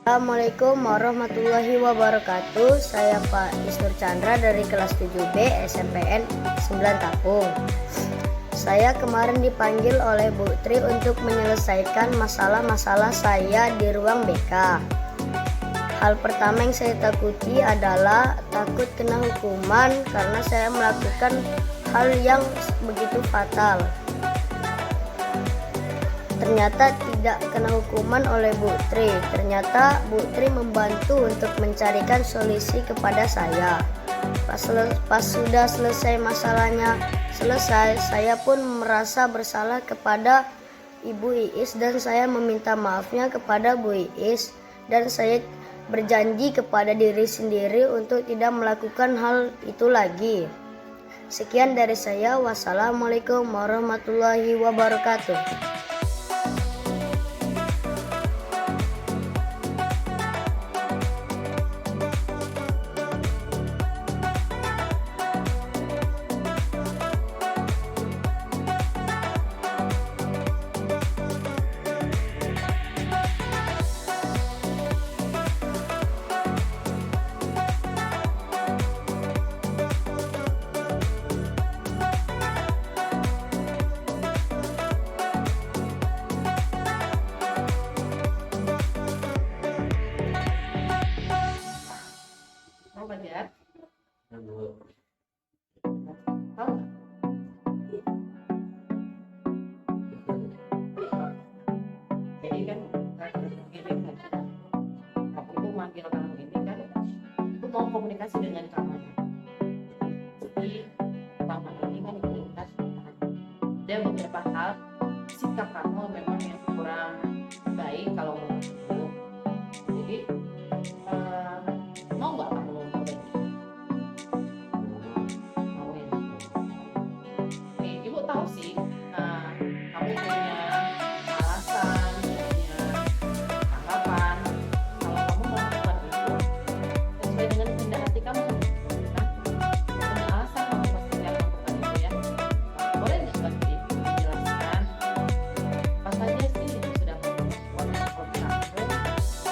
Assalamualaikum warahmatullahi wabarakatuh. Saya Pak Isnur Chandra dari kelas 7B SMPN 9 Tapung. Saya kemarin dipanggil oleh Bu Tri untuk menyelesaikan masalah-masalah saya di ruang BK. Hal pertama yang saya takuti adalah takut kena hukuman karena saya melakukan hal yang begitu fatal. Ternyata tidak kena hukuman oleh Bu Tri. Ternyata Bu Tri membantu untuk mencarikan solusi kepada saya. Pas sudah selesai masalahnya saya pun merasa bersalah kepada Ibu Iis dan saya meminta maafnya kepada Bu Iis dan saya berjanji kepada diri sendiri untuk tidak melakukan hal itu lagi. Sekian dari saya. Wassalamualaikum warahmatullahi wabarakatuh. Fajar, tahu jadi kan gini kan, aku itu manggil kamu ini kan, itu mau komunikasi dengan kamu. Jadi selama ini kan komunikasi, ada beberapa hal sikap kamu memang yang kurang baik kalau menurutku. Jadi mau nggak kamu memperbaiki? Mau ya? Nih, ibu tahu sih, kamu punya alasan, punya tanggapan. Kalau kamu melakukan itu sesuai dengan kehendak hati kamu, kan? Punya alasan kamu pasti melakukan itu ya. Boleh nggak Bakti menjelaskan apa saja sih yang sudah kamu lakukan untuk kamu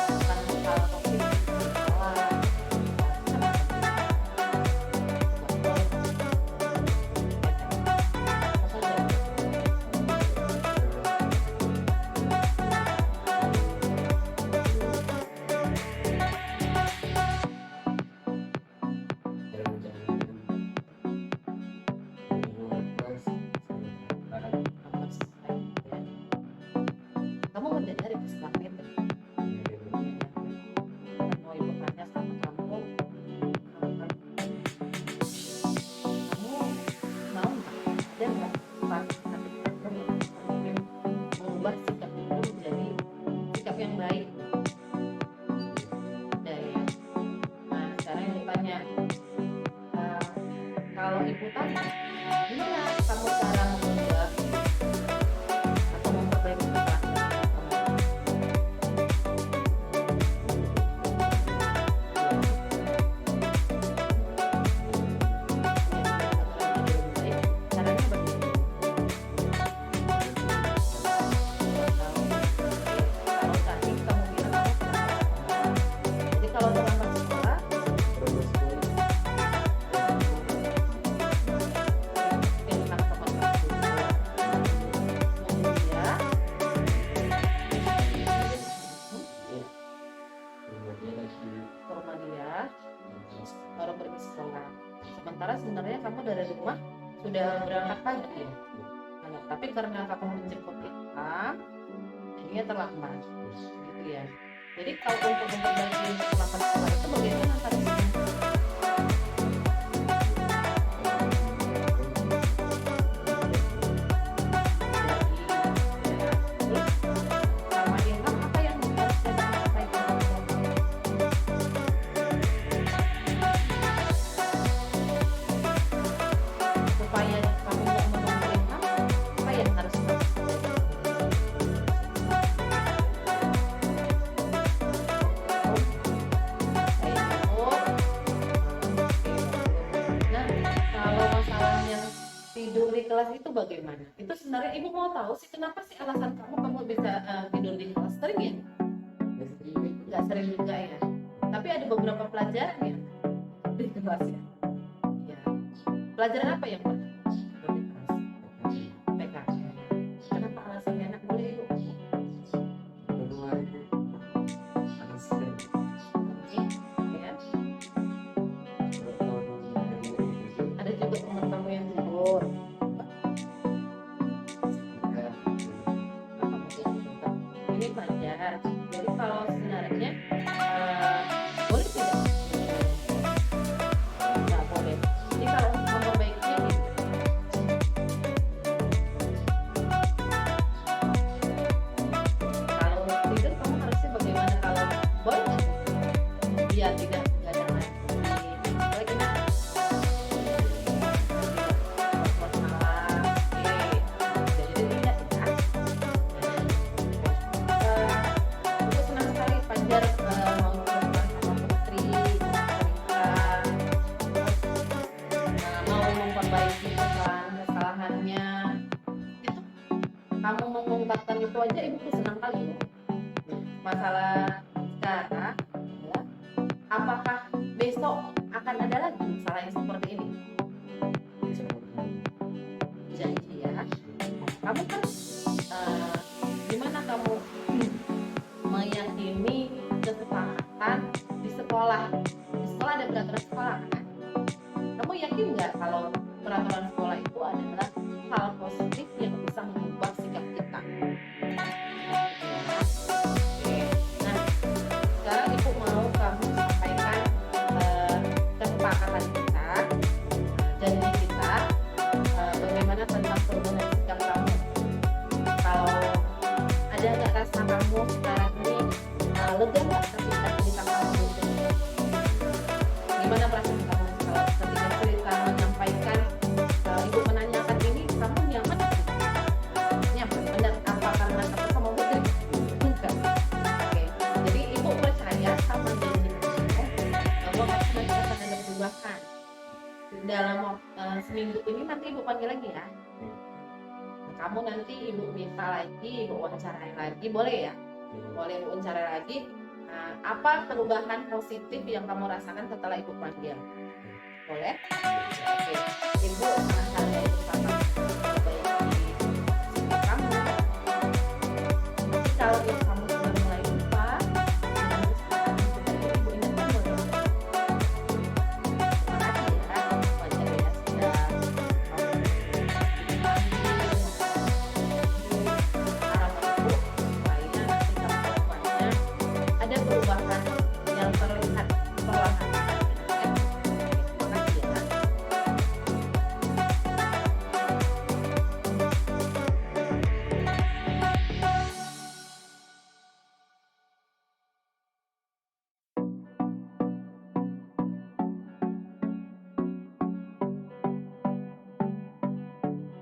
bukan hal toksik salah. Kamu menyadari kesalahan itu? Mau ibu tanya sama kamu, kamu mau dan nggak kamu mungkin mengubah sikap itu menjadi sikap yang baik dari ya. Nah sekarang ibu tanya, kalau ibu tanya gimana kamu cara mengubah atau memperbaiki kesalahan kamu? Caranya bagaimana? Kalau tadi kamu bilang kamu pernah sekolah. Jadi kalau terlambat sekolah, yang akan teman kamu dia ke rumah dia, baru pergi sekolah. Sementara sebenarnya kamu dari rumah sudah berangkat pagi ya. Nah, tapi karena kamu menjemput dia, jadinya terlambat, gitu ya. Jadi kalau untuk memperbaiki terlambat sekolah itu bagaimana caranya? Terus sama Ilham apa yang harus kita sampaikan supaya kamu mau menunggu Ilham? Apa yang harus kamu sampaikan? Nah, kalau masalahnya tidur di kelas itu bagaimana? Itu sebenarnya ibu mau tahu sih kenapa sih alasan kamu bisa tidur di kelas sering ya? nggak sering juga ya. Tapi ada beberapa pelajaran ya di kelas ya. Ya. Pelajaran apa yang pernah? PKN. Kenapa alasannya enak? Boleh Ibu? Oke, ya. Ada juga teman kamu yang libur. Ini pelajar. Jadi kalau sebenarnya boleh tidak? Nggak boleh. Jadi kalau untuk memperbaikinya gitu. Kalau tidur kamu harusnya bagaimana kalau boleh nggak? Biar tidak ada lagi. Boleh tidak? Buat malam. Oke. Jadi tidak ya. Aku senang sekali Fajar mau berteman sama Putri, cerita, mau memperbaiki kesalahannya. Itu kamu mengungkapkan itu aja ibu tuh senang kali ya. Masalah sekarang adalah apakah besok akan ada lagi masalah yang seperti ini? Janji ya. Kamu kan gimana kamu meyakini kesepakatan di sekolah? Di sekolah ada peraturan sekolah kan? Kamu yakin nggak kalau peraturan sekolah itu adalah hal positif yang bisa mengubah sikap kita? Oke. Nah, sekarang ibu mau kamu sampaikan kesepakatan kita, janji kita, bagaimana tentang perubahan sikap kamu. Kalau ada nggak rasa kamu sekarang ini lega nggak ketika cerita kamu itu? Gimana perasaan kamu kalau ketika cerita menyampaikan, ibu menanyakan ini, kamu nyaman nggak? Nyaman. Benar apa karena kamu sama Putri? Enggak. Oke. Jadi ibu percaya sama janji kamu bahwa pasti nanti akan ada perubahan. Dalam seminggu ini nanti ibu panggil lagi ya. Kamu nanti ibu minta lagi, ibu wawancarai lagi, boleh ya? Boleh ibu wawancarai lagi. Nah, apa perubahan positif yang kamu rasakan setelah ibu panggil? Boleh? Oke. Ibu senang ibu sama memperbaiki sikap kamu. Nanti kalau kamu sudah mulai lupa, dengan kesempatan sudah ibu ingatkan boleh. Terima kasih ya, wajar ya sudah kamu dipanggil. Harapan ibu supaya nanti kamu kedepannya ada perubahan yang terlihat perlahan. Terima kasih ya.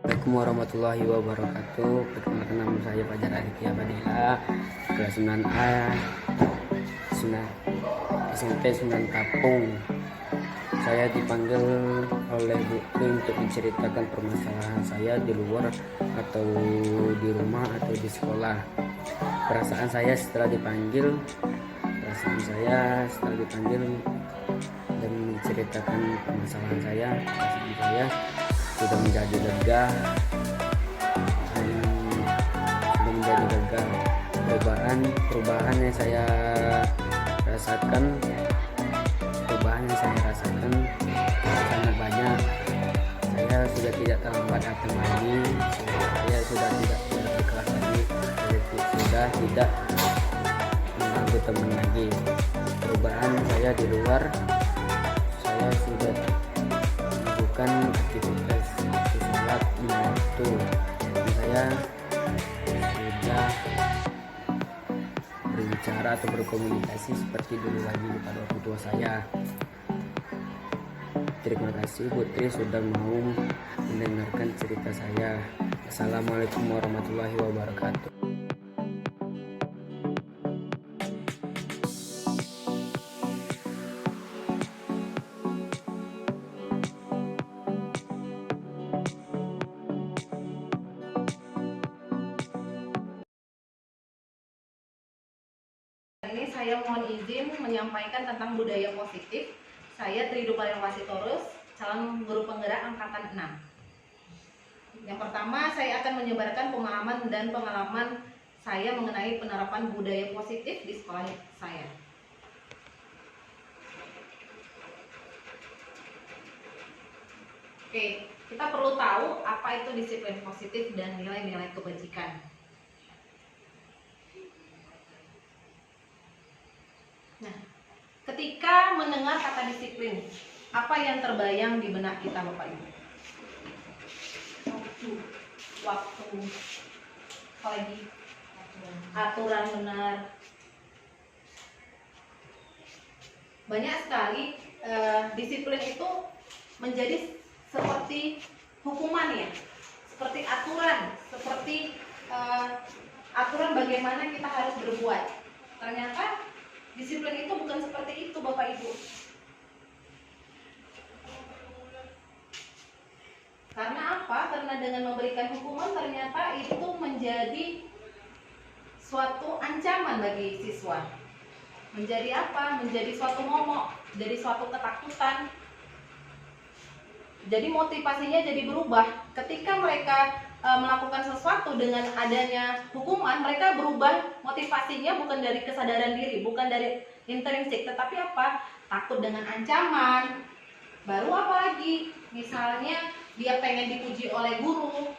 Assalamualaikum warahmatullahi wabarakatuh. Perkenalkan nama saya Fajar Aditya Fadila, kelas 9A, SMP 9 Tapung. Saya dipanggil oleh Bu Tri untuk menceritakan permasalahan saya di luar atau di rumah atau di sekolah. Perasaan saya setelah dipanggil dan menceritakan permasalahan saya, perasaan saya sudah menjadi lega dan sudah menjadi lega. Perubahan yang saya rasakan sangat banyak. Saya sudah tidak terlambat datang lagi, saya sudah tidak berkelas lagi, saya sudah tidak mengganggu teman lagi. Perubahan saya di luar, saya sudah melakukan aktivitas sholat lima waktu. Saya sudah berbicara atau berkomunikasi seperti dulu lagi kepada orang tua saya. Terima kasih Putri sudah mau mendengarkan cerita saya. Assalamualaikum warahmatullahi wabarakatuh. Ini saya mohon izin menyampaikan tentang budaya positif. Saya Tri Duparin Wasitorus, calon guru penggerak angkatan 6. Yang pertama, saya akan menyebarkan pemahaman dan pengalaman saya mengenai penerapan budaya positif di sekolah saya. Oke, kita perlu tahu apa itu disiplin positif dan nilai-nilai kebajikan. Nah, ketika mendengar kata disiplin, apa yang terbayang di benak kita, Bapak Ibu? Waktu, apalagi aturan benar. Banyak sekali disiplin itu menjadi seperti hukuman ya, seperti aturan, seperti aturan bagaimana kita harus berbuat. Ternyata disiplin itu bukan seperti itu, Bapak Ibu. Karena apa? Karena dengan memberikan hukuman ternyata itu menjadi suatu ancaman bagi siswa. Menjadi apa? Menjadi suatu momok, jadi suatu ketakutan. Jadi motivasinya jadi berubah. Ketika mereka melakukan sesuatu dengan adanya hukuman, mereka berubah motivasinya bukan dari kesadaran diri, bukan dari intrinsik, tetapi apa? Takut dengan ancaman. Baru apa lagi? Misalnya dia pengen dipuji oleh guru.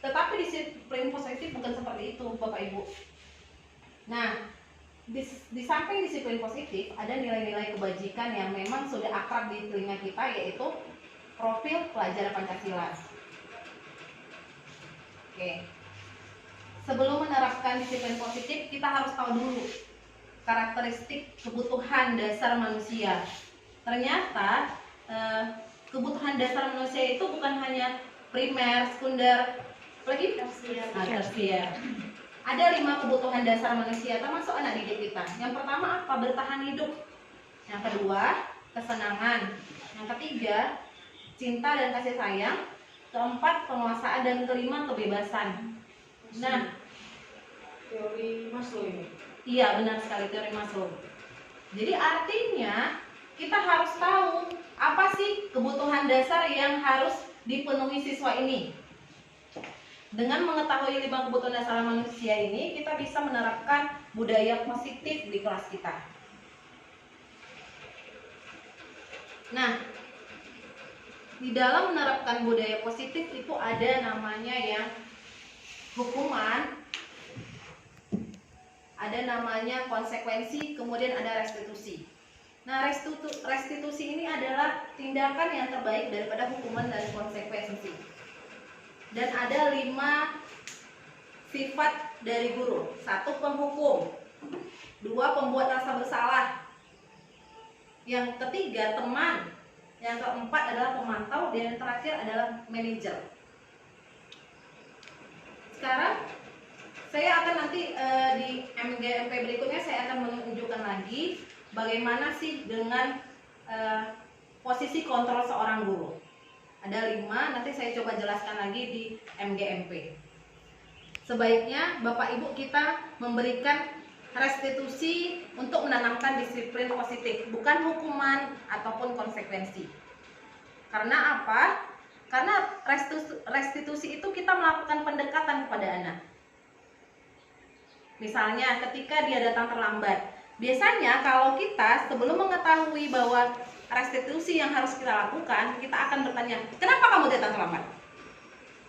Tetapi disiplin positif bukan seperti itu, Bapak Ibu. Nah, di samping disiplin positif, ada nilai-nilai kebajikan yang memang sudah akrab di telinga kita, yaitu profil pelajar Pancasila. Oke. Sebelum menerapkan disiplin positif, kita harus tahu dulu karakteristik kebutuhan dasar manusia. Ternyata kebutuhan dasar manusia itu bukan hanya primer, sekunder, apalagi tersier. Ada 5 kebutuhan dasar manusia, termasuk anak didik kita. Yang pertama apa? Bertahan hidup. Yang kedua, kesenangan. Yang ketiga, cinta dan kasih sayang. Keempat, penguasaan, dan kelima, kebebasan. Nah, Teori Maslow ini. iya benar sekali, teori Maslow. Jadi artinya kita harus tahu apa sih kebutuhan dasar yang harus dipenuhi siswa ini. Dengan mengetahui 5 kebutuhan dasar manusia ini, kita bisa menerapkan budaya positif di kelas kita. Nah, di dalam menerapkan budaya positif itu ada namanya yang hukuman, ada namanya konsekuensi, kemudian ada restitusi. Nah, restitusi ini adalah tindakan yang terbaik daripada hukuman dan konsekuensi. Dan ada 5 sifat dari guru. 1, penghukum. 2, pembuat rasa bersalah. Yang ketiga, teman. Yang keempat adalah pemantau. Dan yang terakhir adalah manajer. Sekarang saya akan nanti di MGMP berikutnya saya akan menunjukkan lagi bagaimana sih dengan posisi kontrol seorang guru. Ada 5, nanti saya coba jelaskan lagi di MGMP. Sebaiknya Bapak Ibu kita memberikan restitusi untuk menanamkan disiplin positif, bukan hukuman ataupun konsekuensi. Karena apa? Karena restitusi itu kita melakukan pendekatan kepada anak. Misalnya ketika dia datang terlambat, biasanya kalau kita sebelum mengetahui bahwa restitusi yang harus kita lakukan, kita akan bertanya, kenapa kamu datang terlambat?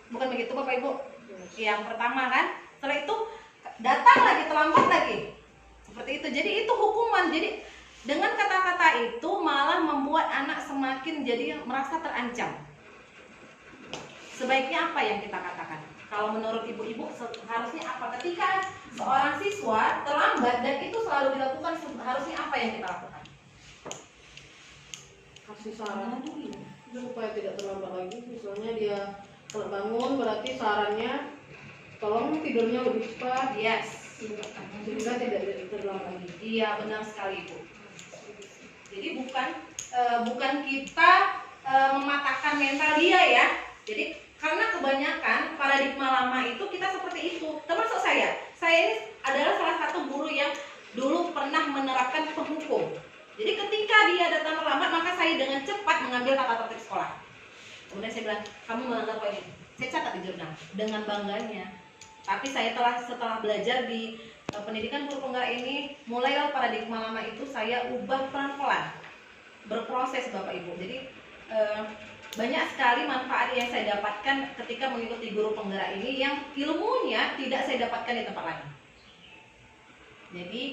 Bukan begitu Bapak Ibu? Yang pertama kan, setelah itu datang lagi, terlambat lagi. Seperti itu, jadi itu hukuman. Jadi dengan kata-kata itu malah membuat anak semakin jadi merasa terancam. Sebaiknya apa yang kita katakan? Kalau menurut ibu-ibu harusnya apa? Ketika seorang siswa terlambat dan itu selalu dilakukan, harusnya apa yang kita lakukan? Kasih saran dulu supaya tidak terlambat lagi. Misalnya dia kalau bangun, berarti sarannya tolong tidurnya lebih cepat. Yes. Sehingga tidak terlambat lagi. Iya, benar sekali Bu. Jadi bukan kita mematahkan mental dia ya. Jadi karena kebanyakan paradigma lama itu kita seperti itu. Termasuk saya ini adalah salah satu guru menerapkan penghukum. Jadi ketika dia datang terlambat, maka saya dengan cepat mengambil tata tertib sekolah. Kemudian saya bilang, kamu melanggar poin ini. Saya catat di jurnal dengan bangganya. Tapi saya setelah belajar di pendidikan guru penggerak ini, mulailah paradigma lama itu saya ubah pelan-pelan, berproses Bapak Ibu. Jadi banyak sekali manfaat yang saya dapatkan ketika mengikuti guru penggerak ini yang ilmunya tidak saya dapatkan di tempat lain. Jadi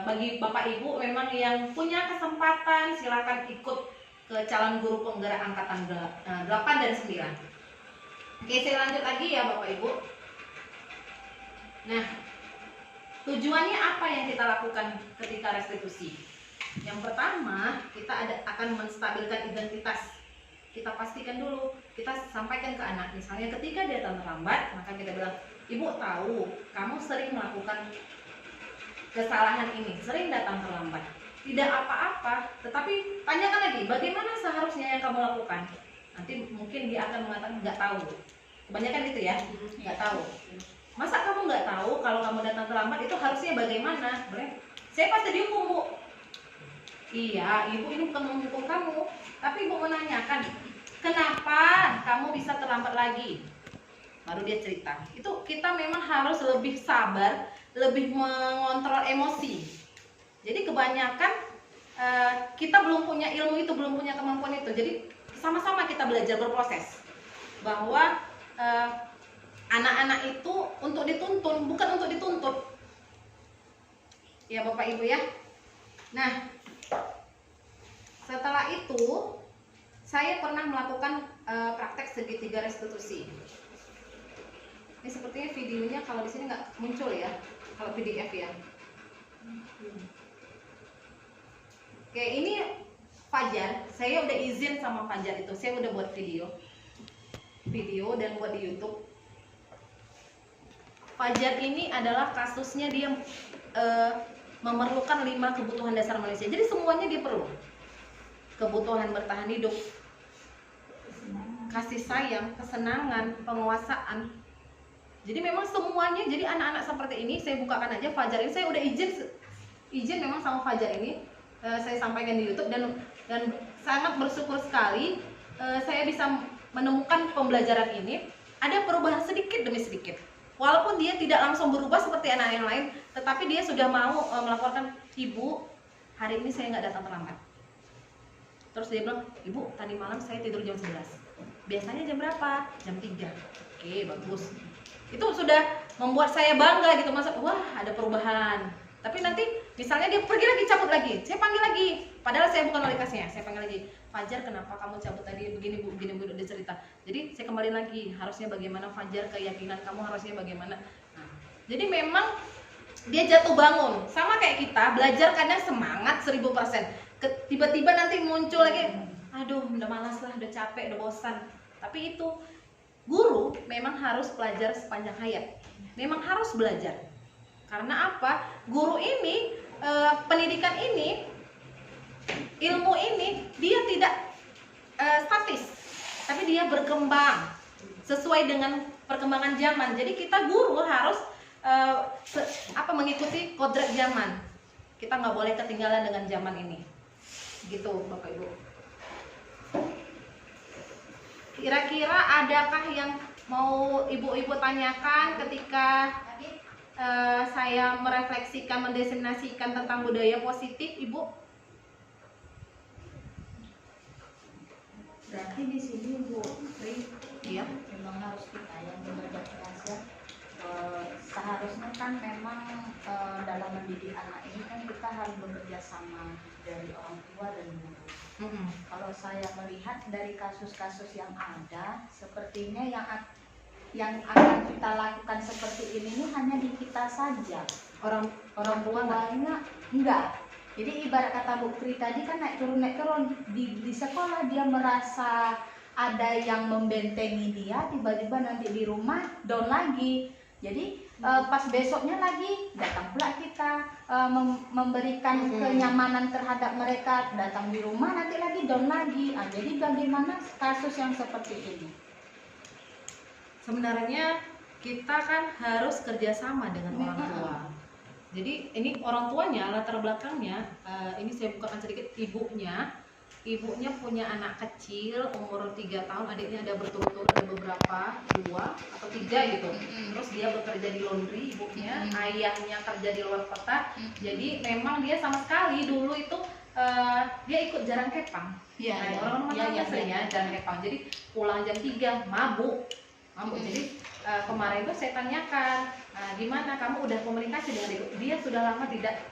bagi Bapak Ibu memang yang punya kesempatan silakan ikut ke calon guru penggerak angkatan 8 dan 9. Oke, saya lanjut lagi ya Bapak Ibu. Nah, tujuannya apa yang kita lakukan ketika restitusi? Yang pertama, kita akan menstabilkan identitas. Kita pastikan dulu, kita sampaikan ke anak. Misalnya ketika dia datang terlambat, maka kita bilang, Ibu tahu, kamu sering melakukan kesalahan ini, sering datang terlambat. Tidak apa-apa, tetapi tanyakan lagi, bagaimana seharusnya yang kamu lakukan? Nanti mungkin dia akan mengatakan nggak tahu. Kebanyakan gitu ya, nggak tahu. Masa kamu nggak tahu kalau kamu datang terlambat itu harusnya bagaimana? Boleh? Saya pasti dihukum, Bu. Iya, Ibu ini bukan menghukum kamu, tapi Ibu menanyakan, kenapa kamu bisa terlambat lagi? Baru dia cerita. Itu kita memang harus lebih sabar, lebih mengontrol emosi. Jadi kebanyakan kita belum punya ilmu itu, belum punya kemampuan itu. Jadi sama-sama kita belajar berproses bahwa anak-anak itu untuk dituntun, bukan untuk dituntut. Ya Bapak Ibu ya. Nah, setelah itu saya pernah melakukan praktek segitiga restitusi. Ini sepertinya videonya kalau di sini nggak muncul ya, kalau PDF ya. Oke, ini Fajar. Saya udah izin sama Fajar itu. Saya udah buat video dan buat di YouTube. Fajar ini adalah kasusnya dia memerlukan 5 kebutuhan dasar manusia. Jadi semuanya dia perlu. Kebutuhan bertahan hidup, kasih sayang, kesenangan, penguasaan. Jadi memang semuanya. Jadi anak-anak seperti ini saya bukakan aja. Fajar ini saya udah izin memang sama Fajar ini. Saya sampaikan di YouTube dan sangat bersyukur sekali saya bisa menemukan pembelajaran ini. Ada perubahan sedikit demi sedikit. Walaupun dia tidak langsung berubah seperti anak yang lain, tetapi dia sudah mau melaporkan, Ibu, hari ini saya nggak datang terlambat. Terus dia bilang, Ibu, tadi malam saya tidur jam 11. Biasanya jam berapa? Jam 3. Oke, bagus. Itu sudah membuat saya bangga gitu, masa wah ada perubahan. Tapi nanti misalnya dia pergi lagi, cabut lagi, saya panggil lagi. Padahal saya bukan wali kelasnya, saya panggil lagi. Fajar, kenapa kamu cabut tadi? Begini Bu, dia cerita. Jadi saya kembali lagi, harusnya bagaimana Fajar, keyakinan kamu harusnya bagaimana. Nah, jadi memang dia jatuh bangun, sama kayak kita belajar kadang semangat 1000%. Tiba-tiba nanti muncul lagi, aduh udah malas lah, udah capek, udah bosan. Tapi itu guru memang harus belajar sepanjang hayat, memang harus belajar. Karena apa? Guru ini, pendidikan ini, ilmu ini, dia tidak statis, tapi dia berkembang sesuai dengan perkembangan zaman. Jadi kita guru harus mengikuti kodrat zaman. Kita nggak boleh ketinggalan dengan zaman ini. Gitu Bapak Ibu. Kira-kira adakah yang mau ibu-ibu tanyakan ketika saya merefleksikan, mendefinisikan tentang budaya positif, Ibu? Berarti di sini Bu Tri, Iya. memang harus kita yang belajar. Seharusnya kan memang dalam mendidik anak ini kan kita harus bekerja sama dari orang tua dan guru. Kalau saya melihat dari kasus-kasus yang ada, sepertinya yang akan kita lakukan seperti ini hanya di kita saja. Orang tuanya enggak. Jadi ibarat kata Bu Tri tadi kan naik turun di sekolah dia merasa ada yang membentengi dia, tiba-tiba nanti di rumah down lagi. Jadi pas besoknya lagi datang pula kita memberikan kenyamanan terhadap mereka, datang di rumah nanti lagi down lagi. Jadi bagaimana kasus yang seperti ini? Sebenarnya kita kan harus kerjasama dengan orang tua. Jadi ini orang tuanya, latar belakangnya, ini saya bukakan sedikit. Ibunya punya anak kecil umur 3 tahun, adiknya ada berturut-turut, ada beberapa, 2 atau 3 gitu. Terus dia bekerja di laundry, ibunya, ayahnya kerja di luar kota. Jadi memang dia sama sekali dulu itu dia ikut jarang kepang. Iya, Orang iya, sering ya jarang kepang. Jadi pulang jam 3 mabuk. Jadi kemarin itu saya tanyakan, gimana kamu udah komunikasi dengan ibu? Dia sudah lama tidak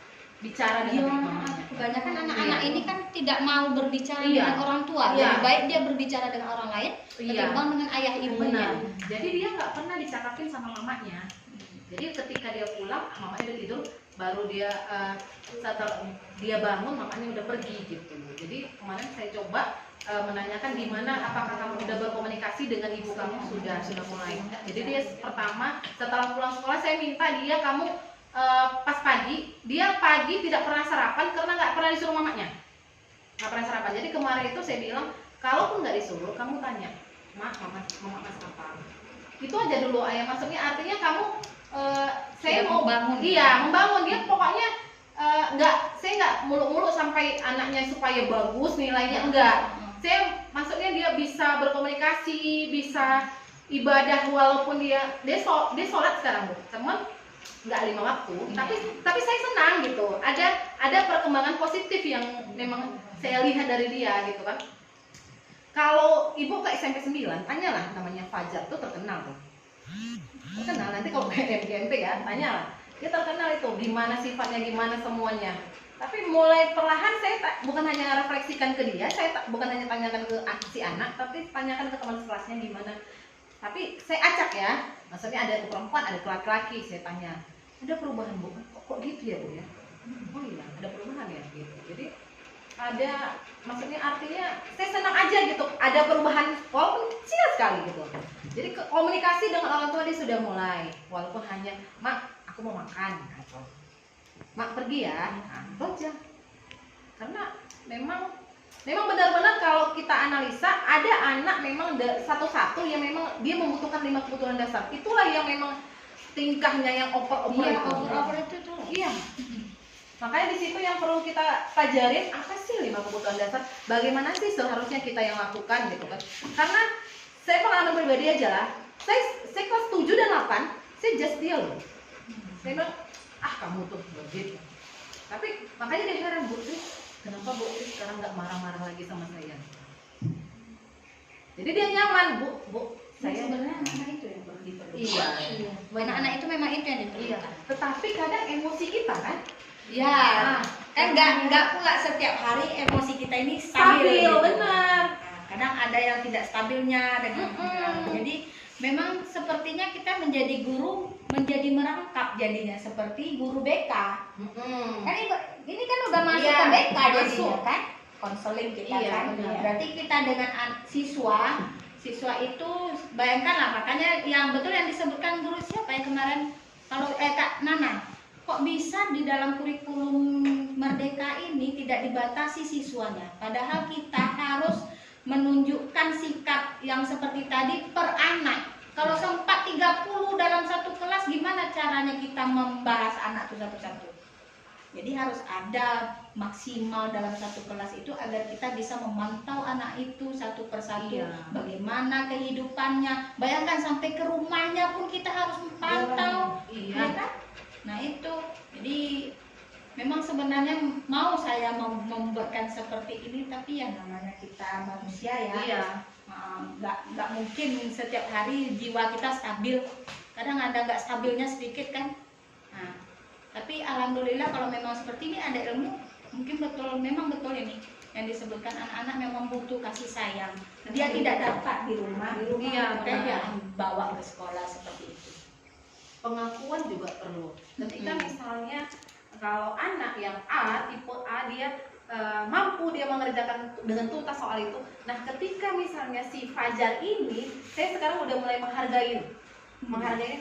bicara dengan mamanya. Kebanyakan anak-anak ini kan tidak mau berbicara Iya. dengan orang tua. Iya. Lebih baik dia berbicara dengan orang lain ketimbang dengan ayah ibunya. Benar. Jadi dia nggak pernah dicakapin sama mamanya. Jadi ketika dia pulang, mamanya udah tidur, baru dia setelah dia bangun, mamanya udah pergi gitu. Jadi kemarin saya coba menanyakan gimana, apakah kamu udah berkomunikasi dengan ibu kamu? Sudah mulai. Jadi dia pertama setelah pulang sekolah saya minta dia kamu pas pagi, dia pagi tidak pernah sarapan karena nggak pernah disuruh mamanya, nggak pernah sarapan. Jadi kemarin itu saya bilang, kalaupun nggak disuruh, kamu tanya, mama masak apa? Itu aja dulu ayah, maksudnya artinya kamu saya Dia mau membangun. Iya, membangun dia pokoknya saya nggak muluk-muluk sampai anaknya supaya bagus nilainya, enggak. Saya maksudnya dia bisa berkomunikasi, bisa ibadah walaupun dia sholat sekarang Bu, cuman nggak 5 waktu, tapi saya senang gitu. Ada perkembangan positif yang memang saya lihat dari dia gitu kan. Kalau ibu ke SMP 9, tanyalah namanya Fajar tuh terkenal tuh. Terkenal, nanti kalau ke MGMP ya, tanyalah. Dia terkenal itu, gimana sifatnya, gimana semuanya. Tapi mulai perlahan saya bukan hanya refleksikan ke dia, bukan hanya tanyakan ke si anak, tapi tanyakan ke teman sekelasnya gimana. Tapi saya acak ya, maksudnya ada ke perempuan, ada ke laki-laki, saya tanya, ada perubahan Bu? Kok gitu ya Bu ya? Oh iya, ada perubahan ya gitu. Jadi ada, maksudnya artinya saya senang aja gitu, ada perubahan walaupun kecil sekali gitu. Jadi komunikasi dengan orang tua dia sudah mulai, walaupun hanya mak aku mau makan atau mak pergi ya, itu aja. Karena memang benar-benar kalau kita analisa ada anak memang satu-satu yang memang dia membutuhkan 5 kebutuhan dasar. Itulah yang memang tingkahnya yang over-over itu. tuh. Iya. Makanya di situ yang perlu kita pelajarin, apa sih 5 kebutuhan dasar? Bagaimana sih seharusnya kita yang lakukan gitu kan? Karena saya pengalaman pribadi aja lah. Saya kelas 7 dan 8, saya just deal loh. Saya bilang, kamu tuh begitu. Tapi makanya dia heran, Bu Tri, kenapa Bu Tri sekarang nggak marah-marah lagi sama saya? Jadi dia nyaman, Bu. Saya sebenarnya anak-anak itu yang perlu diperlukan. Iya. Anak-anak itu memang itu yang Iya. diperlukan. Tetapi kadang emosi kita kan Ya, enggak pula setiap hari emosi kita ini stabil. stabil, benar. Nah, kadang ada yang tidak stabilnya dengan jadi memang sepertinya kita menjadi guru menjadi merangkap jadinya seperti guru BK. Kan ini kan udah masuk Iya, ke BK masuk. jadinya kan, konseling kita Iya, kan. benar. Berarti kita dengan siswa itu bayangkanlah, makanya yang betul yang disebutkan guru siapa yang kemarin kalau Kak Nana. Kok bisa di dalam kurikulum Merdeka ini tidak dibatasi siswanya? Padahal kita harus menunjukkan sikap yang seperti tadi per anak. Kalau sempat 30 dalam satu kelas, gimana caranya kita membahas anak itu satu-satu? Jadi harus ada maksimal dalam satu kelas itu agar kita bisa memantau anak itu satu persatu. Iya. Bagaimana kehidupannya. Bayangkan sampai ke rumahnya pun kita harus memantau. Iya. Ya kan? Nah itu, jadi memang sebenarnya mau saya membuatkan seperti ini, tapi ya namanya kita manusia ya, Iya. nggak mungkin setiap hari jiwa kita stabil. Kadang ada nggak stabilnya sedikit kan. Nah, tapi alhamdulillah kalau memang seperti ini ada ilmu, mungkin memang betul ini yang disebutkan anak-anak memang butuh kasih sayang. Dia tidak dapat di rumah Iya, makanya dia benar. bawa ke sekolah seperti itu. Pengakuan juga perlu. Ketika misalnya kalau anak yang tipe A dia mampu dia mengerjakan dengan tuntas soal itu. Nah, ketika misalnya si Fajar ini, saya sekarang udah mulai menghargai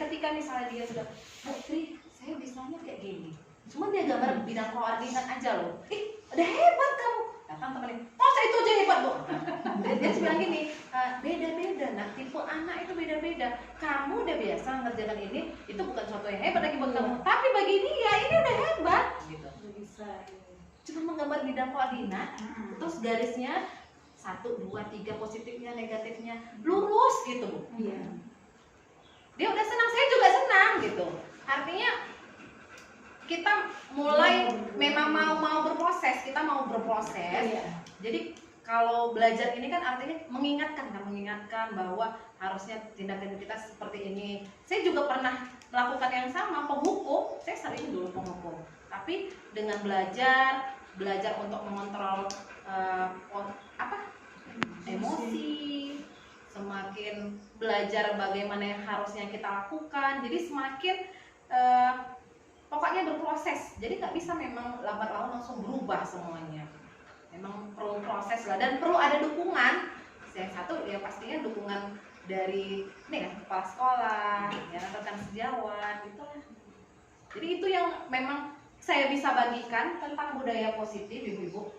ketika misalnya dia sudah, Putri, saya bisanya kayak gini. Cuma dia gambar bidang koordinat aja loh. Udah hebat kamu. Datang temennya, masa itu aja hebat Bu. Dia bilang gini, beda-beda. Nah, tipe anak itu beda-beda. Kamu udah biasa ngerjakan ini, itu bukan suatu yang hebat lagi buat kamu. Tapi bagi dia ini udah hebat, gitu. Cuma menggambar bidang koordinat, terus garisnya 1, 2, 3 positifnya, negatifnya, lurus gitu, Bu. Dia udah senang, saya juga senang gitu. Artinya kita mulai memang mau berproses, kita mau berproses. Jadi kalau belajar ini kan artinya mengingatkan bahwa harusnya tindakan kita seperti ini. Saya juga pernah melakukan yang sama, penghukum. Saya sering dulu penghukum. Tapi dengan belajar untuk mengontrol emosi, semakin belajar bagaimana yang harusnya kita lakukan. Jadi semakin pokoknya berproses. Jadi nggak bisa memang lambat laun langsung berubah semuanya. Memang perlu proses lah dan perlu ada dukungan. Yang satu ya pastinya dukungan dari kepala sekolah, ya rekan sejawat gitu lah. Jadi itu yang memang saya bisa bagikan tentang budaya positif, Ibu-ibu.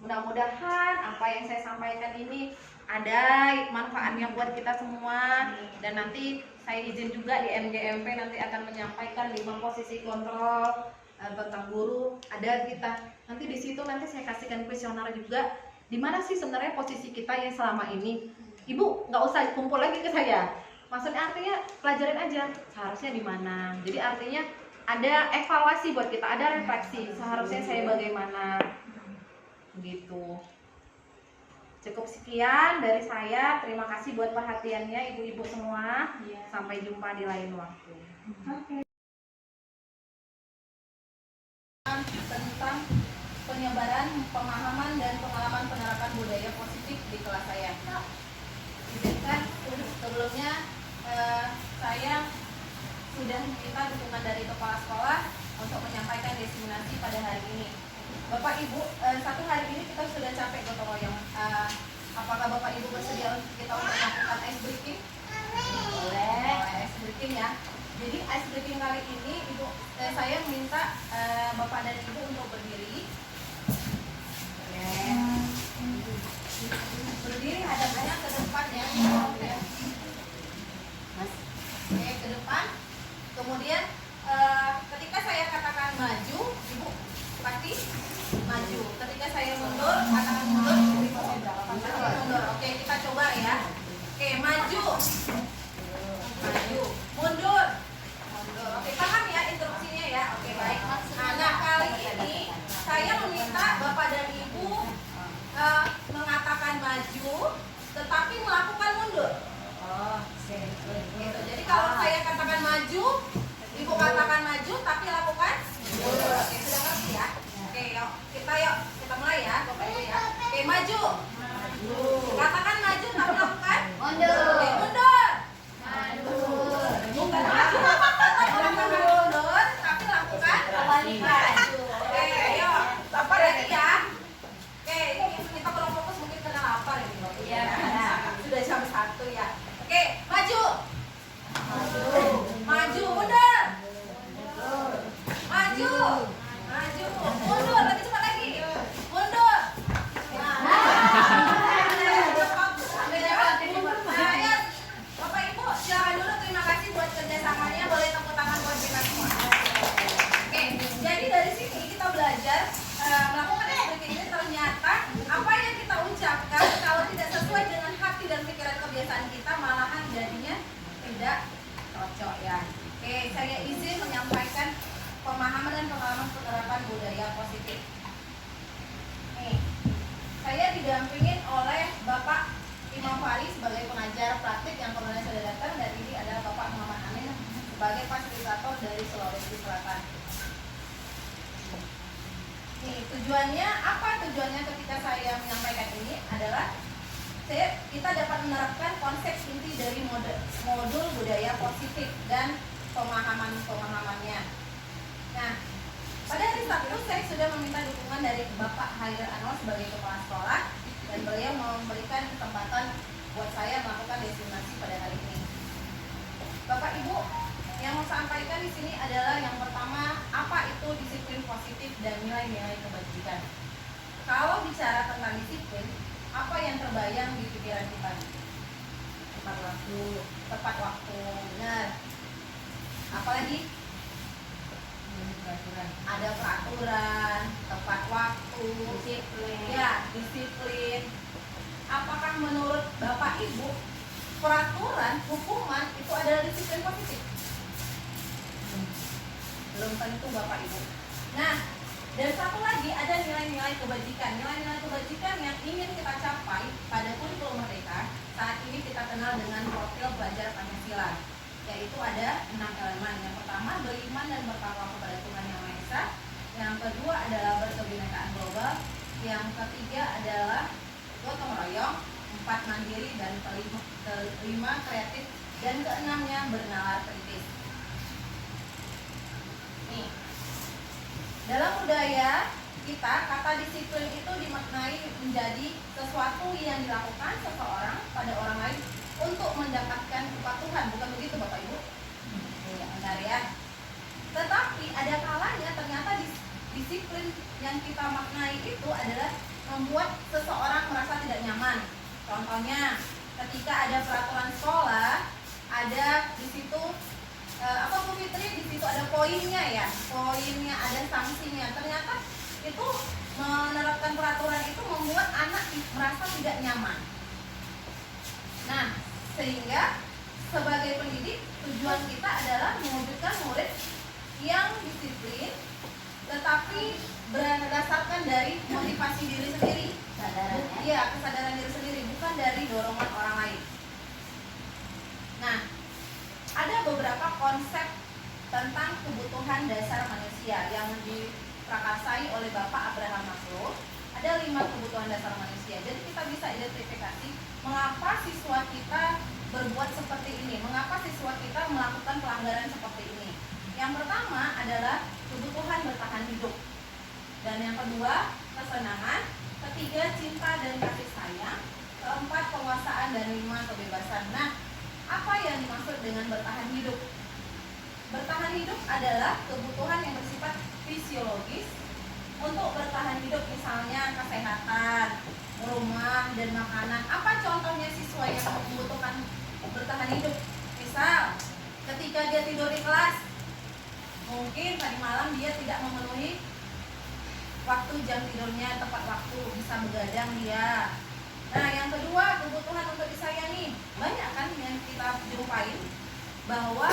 Mudah-mudahan apa yang saya sampaikan ini ada manfaatnya buat kita semua. Dan nanti saya izin juga di MGMP nanti akan menyampaikan 5 posisi kontrol tentang guru. Ada kita nanti di situ nanti saya kasihkan kuesioner juga. Di mana sih sebenarnya posisi kita yang selama ini? Ibu nggak usah kumpul lagi ke saya. Maksudnya artinya pelajarin aja seharusnya di mana. Jadi artinya ada evaluasi buat kita, ada refleksi. Seharusnya saya bagaimana? Begitu. Cukup sekian dari saya. Terima kasih buat perhatiannya ibu-ibu semua. Sampai jumpa di lain waktu. Tentang penyebaran pemahaman dan pengalaman penerapan budaya positif di kelas saya. Izinkan sebelumnya saya sudah meminta dukungan dari kepala sekolah untuk menyampaikan diseminasi pada hari ini. Bapak Ibu, satu hari ini kita sudah capek gotong royong. Apakah Bapak Ibu bersedia untuk kita untuk melakukan ice breaking? Boleh. Ice breaking ya. Jadi ice breaking kali ini Ibu, saya minta Bapak dan Ibu untuk berdiri. Berdiri hadapnya ke depan ya. Oke, ke depan. Kemudian ketika saya katakan maju, Ibu pasti maju. Ketika saya mundur, katakan mundur, pasti mundur. Oke, kita coba ya. Oke, maju. Maju, mundur. Mundur. Oke, paham ya instruksinya ya? Oke, baik. Nah, kali ini saya meminta Bapak dan Ibu mengatakan maju, tetapi melakukan mundur. Gitu. Jadi kalau saya katakan maju, Ibu katakan maju, tapi lakukan mundur. Oke, sudah ngerti ya? Oke, yuk kita mulai ya, Bapak Ibu ya. Oke, maju. Katakan maju, tapi lakukan mundur. Oke, mundur. Bukan maju, mundur, tapi lakukan maju. Oke, ayo. Bapak lagi ya. Oke, ini kita kurang fokus mungkin karena lapar ini. Iya. Sudah jam 1 ya. Oke, maju. Maju, mundur. Maju. Maju, mundur, lebih cepat lagi. Mundur. Bapak Ibu, silakan dulu. Terima kasih buat kerjasamanya. Boleh tepuk tangan buat kita semua. Oke, jadi dari sini kita belajar melakukan seperti ini. Ternyata apa yang kita ucapkan kalau tidak sesuai dengan hati dan pikiran kebiasaan kita, malahan jadinya tidak cocok ya. Oke, saya izin menyampaikan pemahaman dan pengalaman penerapan budaya positif. Nih, saya didampingin oleh Bapak Imam Fahri sebagai pengajar praktik yang kemarin sudah datang, dan ini adalah Bapak Muhammad Amin sebagai fasilitator dari Sulawesi Selatan. Nih, tujuannya apa? Tujuannya ketika saya menyampaikan ini adalah kita dapat menerapkan konsep inti dari modul budaya positif dan pemahamannya. Nah, pada hari Sabtu saya sudah meminta dukungan dari Bapak Hairil Anwar sebagai kepala sekolah, dan beliau memberikan kesempatan buat saya melakukan diseminasi pada hari ini. Bapak Ibu, yang mau saya sampaikan di sini adalah yang pertama, apa itu disiplin positif dan nilai-nilai kebajikan. Kalau bicara tentang disiplin, apa yang terbayang di pikiran kita? tepat waktu, benar. Apalagi ada peraturan, tepat waktu, disiplin. Ya, disiplin. Apakah menurut Bapak Ibu peraturan, hukuman itu adalah disiplin positif? Belum tentu Bapak Ibu. Nah, dan satu lagi ada nilai-nilai kebajikan. Nilai-nilai kebajikan yang ingin kita capai pada kurikulum Merdeka saat ini kita kenal dengan profil pelajar Pancasila, yaitu ada 6 elemen. Yang pertama, beriman dan bertakwa kepada Tuhan Yang Maha Esa. Yang kedua adalah berkebinekaan global. Yang ketiga adalah gotong royong. 4, mandiri, dan kelima kreatif, dan keenamnya bernalar kritis. Nih, dalam budaya kita, kata disiplin itu dimaknai menjadi sesuatu yang dilakukan seseorang pada orang lain untuk mendapatkan kepatuhan. Bukan begitu Bapak Ibu? Ya, benar ya. Tetapi ada kalanya ternyata disiplin yang kita maknai itu adalah membuat seseorang merasa tidak nyaman. Contohnya, ketika ada peraturan sekolah, ada di situ apa Bu Fitri, di situ ada poinnya ya, poinnya, ada sanksinya. Ternyata itu menerapkan peraturan itu membuat anak merasa tidak nyaman. Nah, sehingga sebagai pendidik tujuan kita adalah mewujudkan murid yang disiplin, tetapi berdasarkan dari motivasi diri sendiri. Iya, kesadaran diri sendiri, bukan dari dorongan orang lain. Nah, ada beberapa konsep tentang kebutuhan dasar manusia yang diprakarsai oleh Bapak Abraham Maslow. Ada 5 kebutuhan dasar manusia. Jadi kita bisa identifikasi mengapa siswa kita berbuat seperti ini, mengapa siswa kita melakukan pelanggaran seperti ini. Yang pertama adalah kebutuhan bertahan hidup. Dan yang kedua, kesenangan. Ketiga, cinta dan kasih sayang. Keempat, penguasaan. Dan 5, kebebasan. Nah, apa yang dimaksud dengan bertahan hidup? Bertahan hidup adalah kebutuhan yang bersifat fisiologis. Untuk bertahan hidup misalnya kesehatan, rumah, dan makanan. Apa contohnya siswa yang membutuhkan bertahan hidup? Misal, ketika dia tidur di kelas, mungkin tadi malam dia tidak memenuhi waktu jam tidurnya tepat waktu, bisa begadang dia. Nah, yang kedua, kebutuhan untuk disayangi. Banyak kan yang kita jumpain bahwa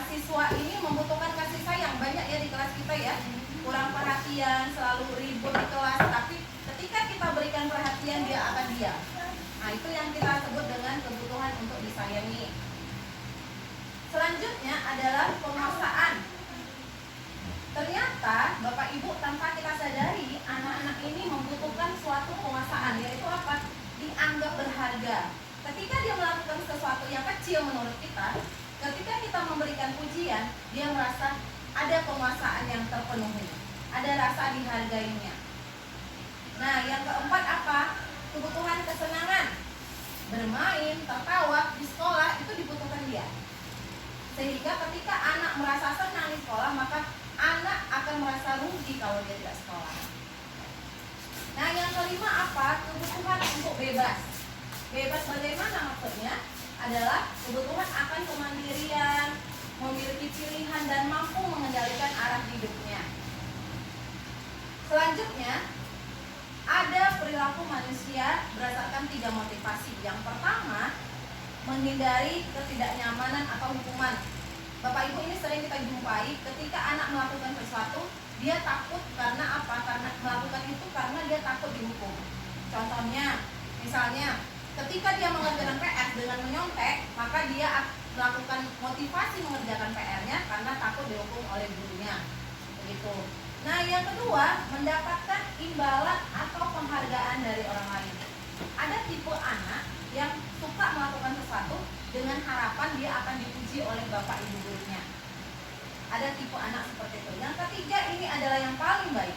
siswa ini membutuhkan kasih sayang. Banyak ya di kelas kita ya, kurang perhatian, selalu ribut di kelas, tapi ketika kita berikan perhatian dia akan diam. Nah, itu yang kita sebut dengan kebutuhan untuk disayangi. Selanjutnya adalah penguasaan. Ternyata Bapak Ibu, tanpa kita sadari, anak-anak ini membutuhkan suatu penguasaan, yaitu apa? Dianggap berharga. Ketika dia melakukan sesuatu yang kecil menurut kita, ketika kita memberikan pujian, dia merasa ada penguasaan yang terpenuhi, ada rasa dihargainya. Nah, yang keempat apa? Kebutuhan kesenangan. Bermain, tertawa di sekolah itu dibutuhkan dia. Sehingga ketika anak merasa senang di sekolah, maka anak akan merasa rugi kalau dia tidak sekolah. Nah, yang kelima apa? Kebutuhan untuk bebas. Bebas bagaimana maksudnya? Adalah kebutuhan akan kemandirian, memiliki pilihan, dan mampu mengendalikan arah hidupnya. Selanjutnya, ada perilaku manusia berdasarkan 3 motivasi. Yang pertama, menghindari ketidaknyamanan atau hukuman. Bapak Ibu, ini sering kita jumpai ketika anak melakukan sesuatu, dia takut karena apa? Karena melakukan itu karena dia takut dihukum. Contohnya, misalnya ketika dia mengerjakan PR dengan menyontek, maka dia melakukan motivasi mengerjakan PR-nya karena takut dihukum oleh gurunya. Begitu. Nah, yang kedua, mendapatkan imbalan atau penghargaan dari orang lain. Ada tipe anak yang suka melakukan sesuatu dengan harapan dia akan dipuji oleh bapak ibu gurunya. Ada tipe anak seperti itu. Yang ketiga, ini adalah yang paling baik,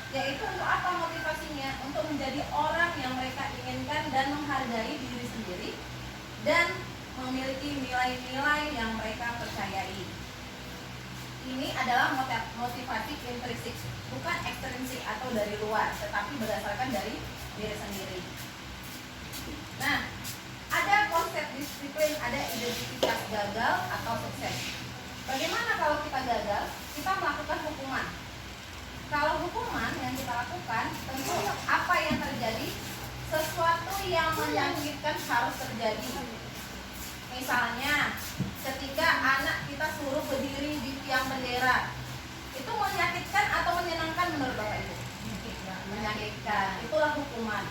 yaitu untuk apa motivasinya? Untuk menjadi orang yang mereka inginkan dan menghargai diri sendiri dan memiliki nilai-nilai yang mereka percayai. Ini adalah motivasi intrinsik, bukan ekstrinsik atau dari luar, tetapi berdasarkan dari diri sendiri. Nah, ada konsep disiplin identitas gagal atau sukses. Bagaimana kalau kita gagal? Kita melakukan hukuman. Kalau hukuman yang kita lakukan, tentu apa yang terjadi? Sesuatu yang menyakitkan harus terjadi. Misalnya, ketika anak kita suruh berdiri di tiang bendera, itu menyakitkan atau menyenangkan menurut Bapak Ibu? Menyakitkan. Itulah hukuman.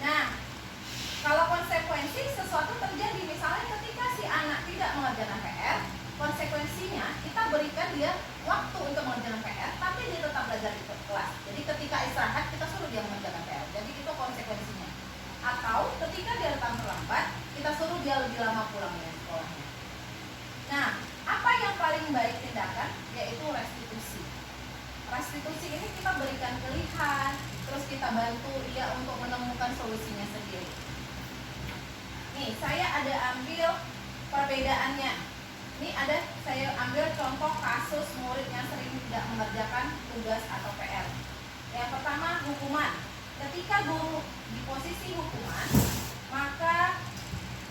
Nah, kalau konsekuensi sesuatu terjadi, misalnya ketika si anak tidak mengerjakan PR, konsekuensinya kita berikan dia waktu untuk mengerjakan PR, tapi dia tetap belajar di kelas. Jadi ketika istirahat kita suruh dia mengerjakan PR. Jadi itu konsekuensinya. Atau ketika dia datang terlambat, kita suruh dia lebih lama pulangnya sekolahnya. Nah, apa yang paling baik tindakan? Yaitu restitusi. Restitusi ini kita berikan pilihan, terus kita bantu dia untuk menemukan solusinya sendiri. Nih, saya ada ambil perbedaannya. Ini ada saya ambil contoh kasus murid yang sering tidak mengerjakan tugas atau PR. Yang pertama, hukuman. Ketika guru di posisi hukuman, maka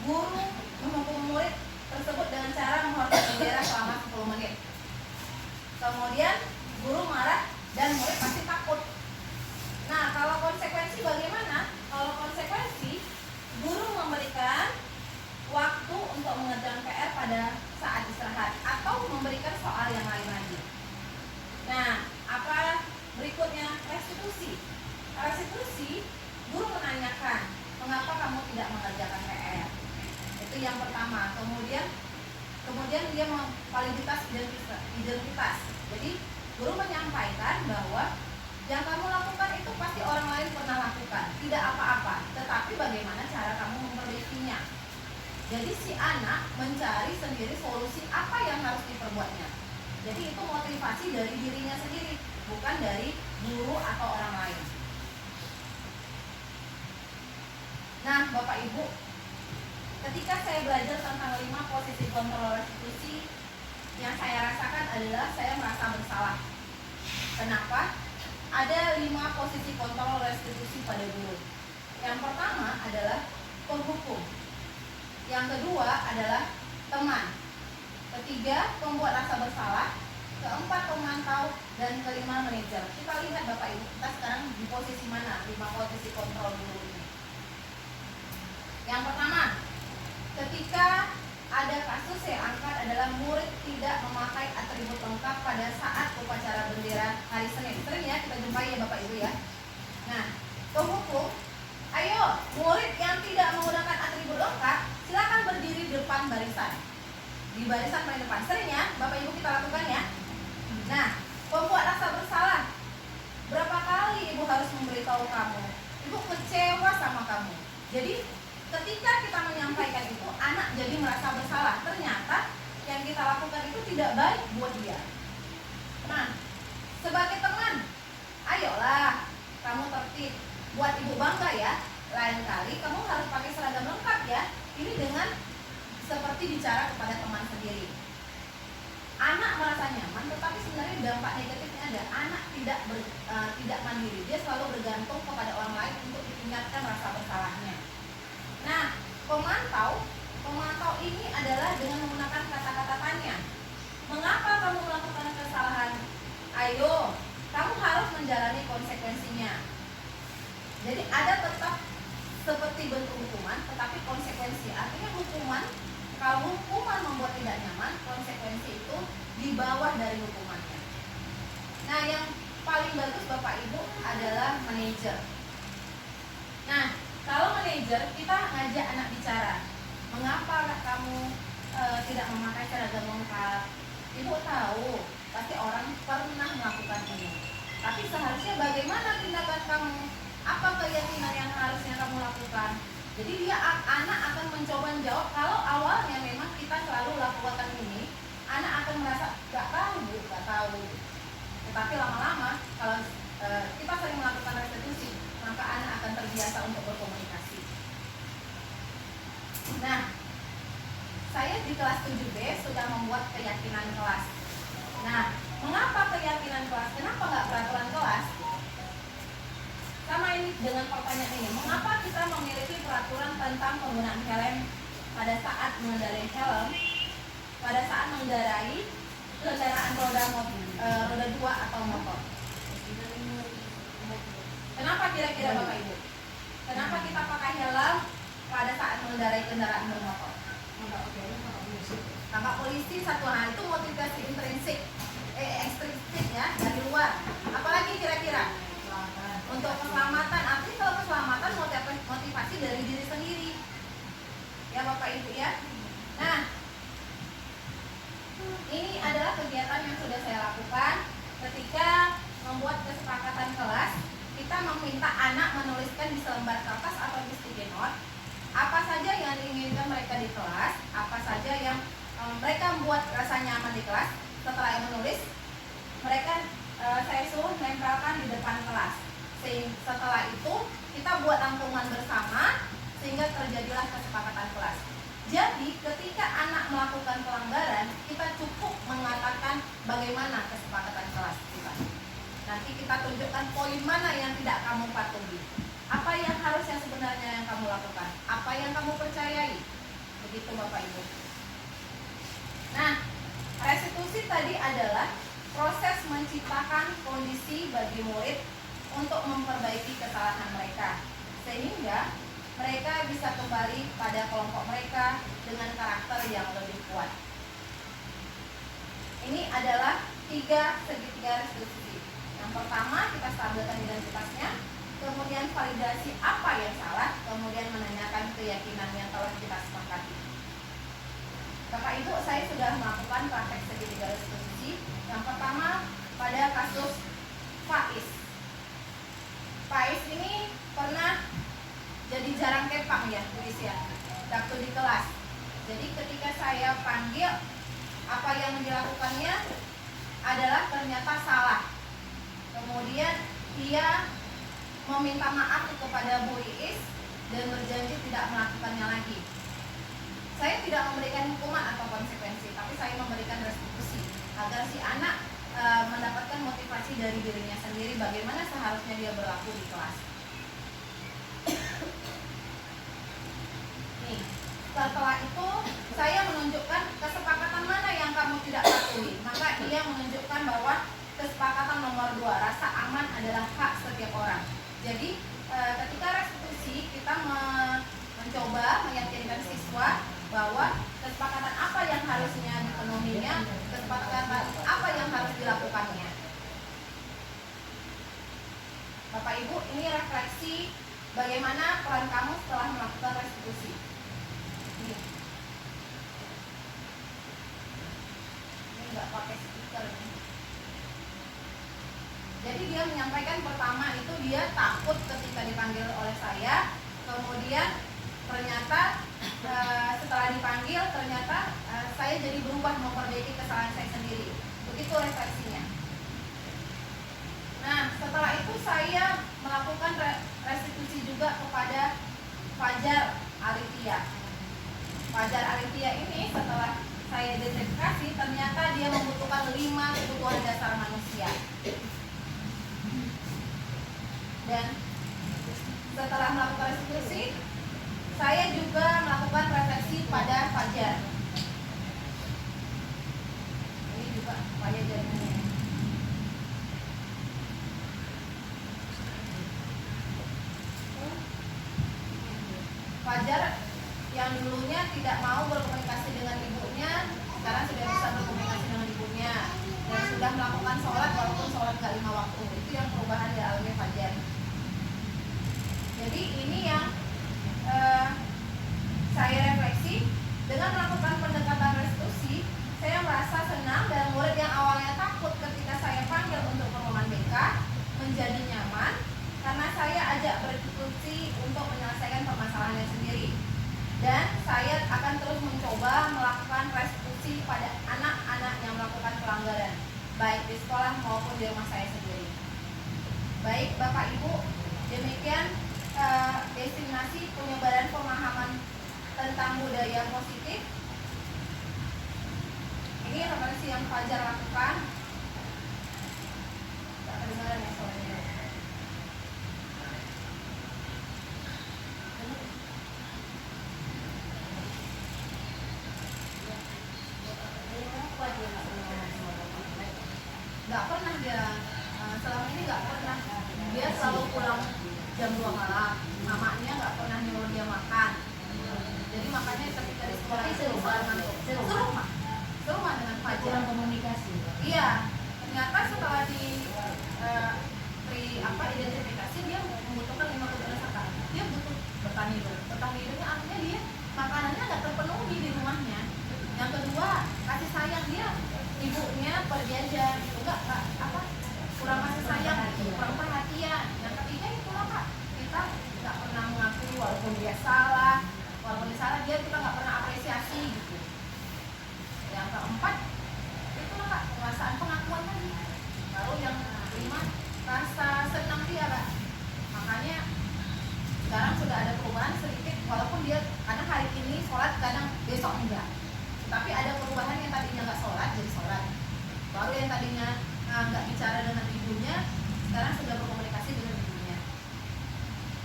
guru menghukum murid tersebut dengan cara menghormati bendera selama 10 menit. Kemudian guru marah dan murid pasti takut. Nah, kalau konsekuensi bagaimana? Kalau konsekuensi, guru memberikan waktu untuk mengerjakan PR pada saat istirahat atau memberikan soal yang lain lagi. Nah, apa berikutnya? Restitusi. Restitusi, guru menanyakan, mengapa kamu tidak mengerjakan PR? Itu yang pertama. Kemudian dia validitas identitas. Jadi guru menyampaikan bahwa yang kamu lakukan itu pasti orang lain pernah lakukan, tidak apa-apa. Tetapi bagaimana cara kamu memperbaikinya? Jadi si anak mencari sendiri solusi apa yang harus diperbuatnya. Jadi itu motivasi dari dirinya sendiri, bukan dari guru atau orang lain. Nah, Bapak Ibu, ketika saya belajar tentang 5 posisi kontrol restitusi, yang saya rasakan adalah saya merasa bersalah. Kenapa? Ada 5 posisi kontrol restitusi pada guru. Yang pertama adalah penghukum. Yang kedua adalah teman. Ketiga, pembuat rasa bersalah. Keempat, pemantau. Dan kelima, manajer. Kita lihat Bapak Ibu, kita sekarang di posisi mana? 5 posisi kontrol guru ini. Yang pertama, ketika ada kasus yang angkat adalah murid tidak memakai atribut lengkap pada saat upacara bendera hari Senin. Sering ya kita jumpai ya Bapak Ibu ya. Nah, penghukum, ayo murid yang tidak menggunakan atribut lengkap silakan berdiri di depan barisan. Di barisan paling depan. Sering ya Bapak Ibu kita lakukan ya. Nah, pembuat rasa bersalah. Berapa kali Ibu harus memberitahu kamu? Ibu kecewa sama kamu. Jadi ketika kita menyampaikan itu, anak jadi merasa bersalah. Ternyata yang kita lakukan itu tidak baik buat dia. Nah, sebagai teman, ayolah kamu tertib. Buat Ibu bangga ya. Lain kali kamu harus pakai seragam lengkap ya. Ini dengan seperti bicara kepada teman sendiri. Anak merasa nyaman, tetapi sebenarnya dampak negatifnya ada. Anak tidak mandiri. Dia selalu bergantung kepada orang lain untuk ditingkatkan rasa bersalahnya. Nah, pemantau ini adalah dengan menggunakan kata-kata tanya. Mengapa kamu melakukan kesalahan? Ayo, kamu harus menjalani konsekuensinya. Jadi ada tetap seperti bentuk hukuman, tetapi konsekuensi. Artinya hukuman, kalau hukuman membuat tidak nyaman, konsekuensi itu di bawah dari hukumannya. Nah, yang paling bagus Bapak Ibu adalah manajer. Nah, kalau manajer, kita ngajak anak bicara. Mengapa kamu tidak memakai seragam lengkap? Ibu tahu, pasti orang pernah melakukan ini. Tapi seharusnya bagaimana tindakan kamu? Apa keyakinan yang harusnya kamu lakukan? Jadi dia anak akan mencoba menjawab. Kalau awalnya memang kita selalu lakukan ini, anak akan merasa gak tahu. Tetapi lama-lama kalau kita sering melakukan restitusi, maka anak akan terbiasa untuk berkomunikasi. Nah, saya di kelas 7B sudah membuat keyakinan kelas. Nah, mengapa keyakinan kelas? Kenapa nggak peraturan kelas? Sama ini dengan pertanyaan ini, mengapa kita memiliki peraturan tentang penggunaan helm pada saat mengendarai helm, pada saat mengendarai kendaraan roda 2 atau motor. Kenapa kira-kira Bapak Ibu? Kenapa kita pakai helm pada saat mengendarai kendaraan bermotor? Tangkap polisi satu hal itu motivasi ekstrinsik ya, dari luar. Apalagi kira-kira untuk keselamatan. Artinya kalau keselamatan motivasi dari diri sendiri ya Bapak Ibu ya. Nah, ini adalah kegiatan yang sudah saya lakukan ketika membuat kesepakatan kelas. Kita meminta anak menuliskan di selembar kertas atau di sticky note apa saja yang diinginkan mereka di kelas, apa saja yang mereka membuat rasa nyaman di kelas. Setelah yang menulis, mereka saya suruh nempelkan di depan kelas. Setelah itu kita buat rangkuman bersama sehingga terjadilah kesepakatan kelas. Jadi ketika anak melakukan pelanggaran, kita cukup mengatakan bagaimana kesepakatan kelas kita. Nanti kita tunjukkan poin mana yang tidak kamu patuhi. Apa yang harusnya sebenarnya yang kamu lakukan, apa yang kamu percayai. Begitu Bapak Ibu. Nah, restitusi tadi adalah proses menciptakan kondisi bagi murid untuk memperbaiki kesalahan mereka, sehingga mereka bisa kembali pada kelompok mereka dengan karakter yang lebih kuat. Ini adalah segitiga restitusi. Yang pertama, kita stabilkan identitasnya, kemudian validasi apa yang salah, kemudian menanyakan keyakinan yang telah kita sepakati. Bapak Ibu, saya sudah melakukan praktek segitiga restitusi. Yang pertama pada kasus Faiz. Faiz ini pernah jadi jarang kepang ya, tulis ya, waktu di kelas. Jadi ketika saya panggil, apa yang dilakukannya adalah ternyata salah. Kemudian dia meminta maaf kepada Bu Iis dan berjanji tidak melakukannya lagi. Saya tidak memberikan hukuman atau konsekuensi, tapi saya memberikan restitusi agar si anak mendapatkan motivasi dari dirinya sendiri bagaimana seharusnya dia berlaku di kelas. Nih, setelah itu saya menunjukkan kesepakatan mana yang kamu tidak patuhi. Maka ia menunjukkan bahwa kesepakatan nomor 2, rasa aman adalah hak setiap orang. Jadi ketika restitusi kita mencoba meyakinkan siswa bahwa kesepakatan apa yang harusnya dipenuhinya, kesepakatan apa yang harus dilakukannya. Bapak Ibu, ini refleksi bagaimana peran kamu setelah melakukan restitusi. Ini nggak pakai stiker nih. Jadi dia menyampaikan pertama itu dia takut ketika dipanggil oleh saya, kemudian ternyata setelah dipanggil ternyata saya jadi berubah memperbaiki kesalahan saya sendiri. Begitu refleksinya. Nah, setelah itu saya melakukan restitusi juga kepada Fajar Alifia. Fajar Alifia ini setelah saya identifikasi ternyata dia membutuhkan 5 kebutuhan dasar manusia. Dan setelah melakukan restitusi, saya juga melakukan refleksi pada Fajar. Ini juga upaya jaringannya. Fajar yang dulunya tidak mau berkomunikasi dengan ibunya, sekarang sudah bisa berkomunikasi dengan ibunya dan sudah melakukan sholat walaupun sholat gak 5 waktu. Itu yang perubahan dialami Fajar. Jadi ini yang saya refleksi dengan melakukan pendekatan restitusi. Saya merasa senang dan murid yang awalnya takut ketika saya panggil untuk pengumuman BK menjadi nyaman karena saya ajak berdiskusi untuk menyelesaikan permasalahannya sendiri. Dan saya akan terus mencoba melakukan restitusi pada anak-anak yang melakukan pelanggaran, baik di sekolah maupun di rumah saya sendiri. Baik Bapak Ibu, demikian destinasi penyebaran pemahaman tentang budaya positif. Ini refleksi yang Fajar lakukan. Tak kedengaran ya soalnya. dari sekolah itu serumah dengan Fajar. Kurang komunikasi. Iya, ternyata setelah di identifikasi dia membutuhkan 5 kebutuhan dasar. Dia butuh bertani hidungnya artinya dia makanannya nggak terpenuhi di rumahnya. Yang kedua, kasih sayang dia, ibunya pergi aja gitu, kurang kasih sayang, kurang perhatian. Yang ketiga itulah Kak, kita nggak pernah mengakui walaupun dia salah dia kita nggak pernah apresiasi gitu. Yang keempat itulah Kak, penguasaan pengakuan tadi. Lalu yang kelima, rasa senang dia Kak. Makanya sekarang sudah ada perubahan sedikit, walaupun dia kadang hari ini sholat, kadang besok enggak. Tapi ada perubahan yang tadinya nggak sholat jadi sholat. Baru yang tadinya nggak bicara dengan ibunya, sekarang sudah berkomunikasi dengan ibunya.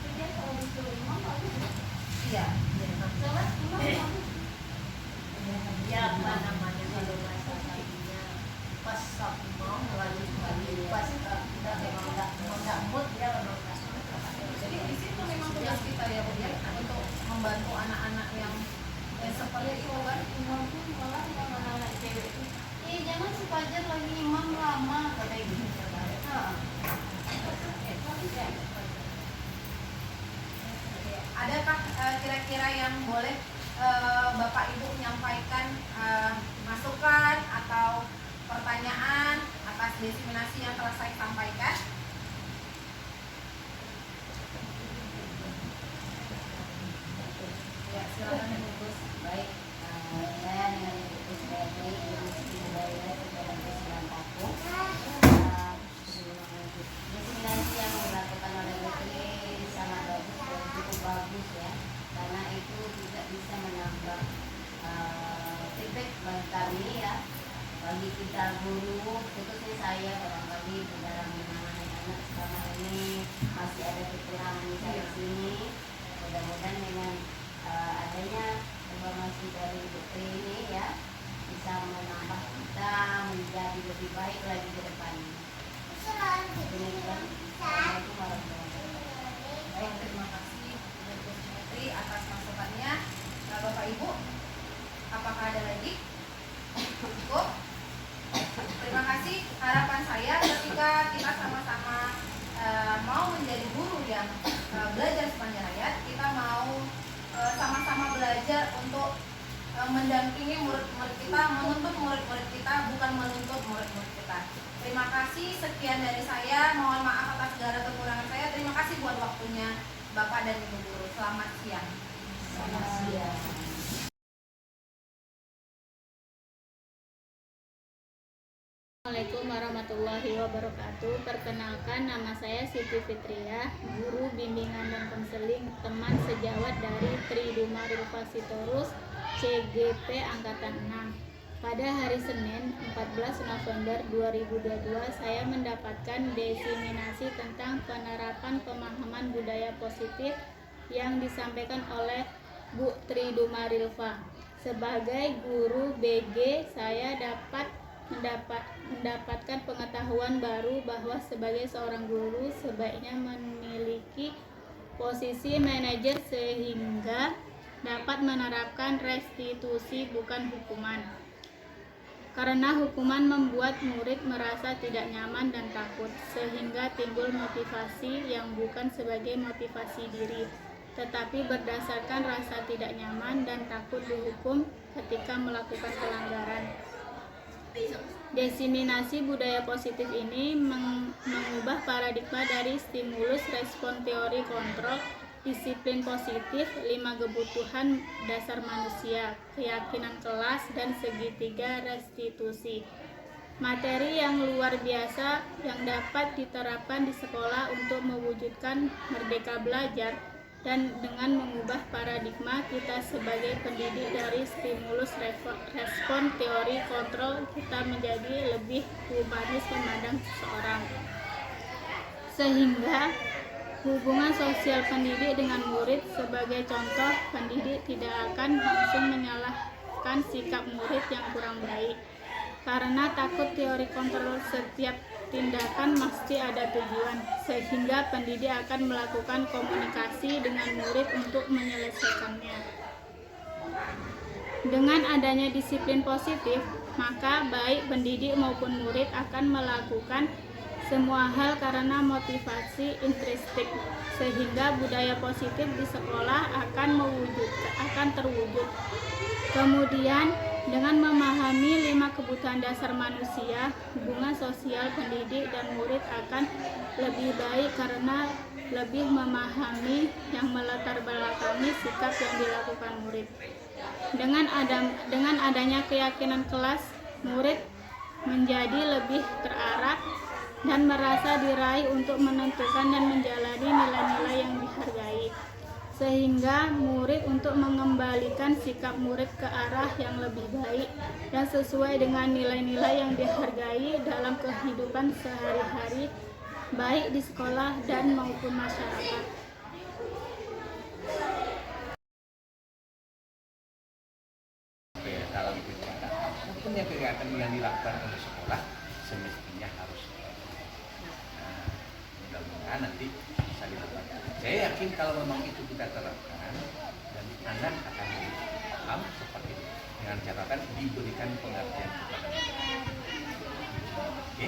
Kemudian kalau disuruh imam bagus ya? Iya. Sholat imam bagus. Ya apa namanya kalau masalahnya pas mau lalu pas kita memang nggak mood ya memang nggak mood. Jadi di situ memang tugas kita ya Bu ya, untuk membantu anak-anak yang seperti itu kan. Imam pun malah yang anak-anak cewek itu, jangan si Fajar lagi imam lama katanya gitu. Adakah kira-kira yang boleh Bapak Ibu menyampaikan masukan atau pertanyaan atas diseminasi yang telah saya sampaikan? Ya, silakan Ibu Gus. Baik, saya dengan Ibu Gus Betri, Ibu Siti Budaya, Sekolah Islam Papua. Diseminasi yang dilakukan oleh Betri sangat bagus dan cukup bagus ya, karena itu juga bisa menambah feedback bagi kami ya, bagi kita guru, khususnya saya barangkali dalam menangani anak selama ini masih ada kekurangan di sana sini. Mudah-mudahan dengan adanya informasi dari Betri ini ya bisa menambah kita menjadi lebih baik lagi ke depannya. Demikian. Assalamualaikum warahmatullahi wabarakatuh. Baik, terima kasih Ibu Gus Betri atas masukannya. Bapak Ibu, apakah ada lagi? Cukup? Terima kasih. Harapan saya ketika kita sama-sama mau menjadi guru yang belajar sepanjang hayat, kita mau sama-sama belajar untuk mendampingi murid-murid kita, menuntut murid-murid kita, bukan menuntut murid-murid kita. Terima kasih, sekian dari saya. Mohon maaf atas segala kekurangan saya. Terima kasih buat waktunya Bapak dan Ibu guru. Selamat siang. Selamat siang. Assalamualaikum warahmatullahi wabarakatuh. Perkenalkan, nama saya Siti Fitriah, guru bimbingan dan konseling teman sejawat dari Triduma Rilfasitorus CGP Angkatan 6. Pada hari Senin 14 November 2022, saya mendapatkan diseminasi tentang penerapan pemahaman budaya positif yang disampaikan oleh Bu Triduma Rilfa. Sebagai guru BG, saya mendapatkan pengetahuan baru bahwa sebagai seorang guru sebaiknya memiliki posisi manajer sehingga dapat menerapkan restitusi bukan hukuman. Karena hukuman membuat murid merasa tidak nyaman dan takut, sehingga timbul motivasi yang bukan sebagai motivasi diri, tetapi berdasarkan rasa tidak nyaman dan takut dihukum ketika melakukan pelanggaran. Diseminasi budaya positif ini mengubah paradigma dari stimulus respon teori kontrol, disiplin positif, 5 kebutuhan dasar manusia, keyakinan kelas, dan segitiga restitusi. Materi yang luar biasa yang dapat diterapkan di sekolah untuk mewujudkan merdeka belajar dan dengan mengubah paradigma kita sebagai pendidik dari stimulus respon teori kontrol, kita menjadi lebih humanis memandang seseorang. Sehingga hubungan sosial pendidik dengan murid, sebagai contoh, pendidik tidak akan langsung menyalahkan sikap murid yang kurang baik. Karena takut teori kontrol, setiap tindakan mesti ada tujuan, sehingga pendidik akan melakukan komunikasi dengan murid untuk menyelesaikannya. Dengan adanya disiplin positif, maka baik pendidik maupun murid akan melakukan semua hal karena motivasi intrinsik, sehingga budaya positif di sekolah akan terwujud. Kemudian, dengan memahami 5 kebutuhan dasar manusia, hubungan sosial pendidik dan murid akan lebih baik karena lebih memahami yang melatar belakangi sikap yang dilakukan murid. Dengan adanya keyakinan kelas, murid menjadi lebih terarah dan merasa diraih untuk menentukan dan menjalani nilai-nilai yang dihargai, sehingga murid untuk mengembalikan sikap murid ke arah yang lebih baik dan sesuai dengan nilai-nilai yang dihargai dalam kehidupan sehari-hari, baik di sekolah dan maupun masyarakat. Dalam kegiatan apapun yang kegiatan yang dilakukan oleh sekolah semestinya harus mudah-mudahan nanti bisa dilakukan. Saya yakin kalau memang itu kita terapkan dan anak akan paham seperti itu dengan catatan diberikan pengertian kepada mereka. Oke?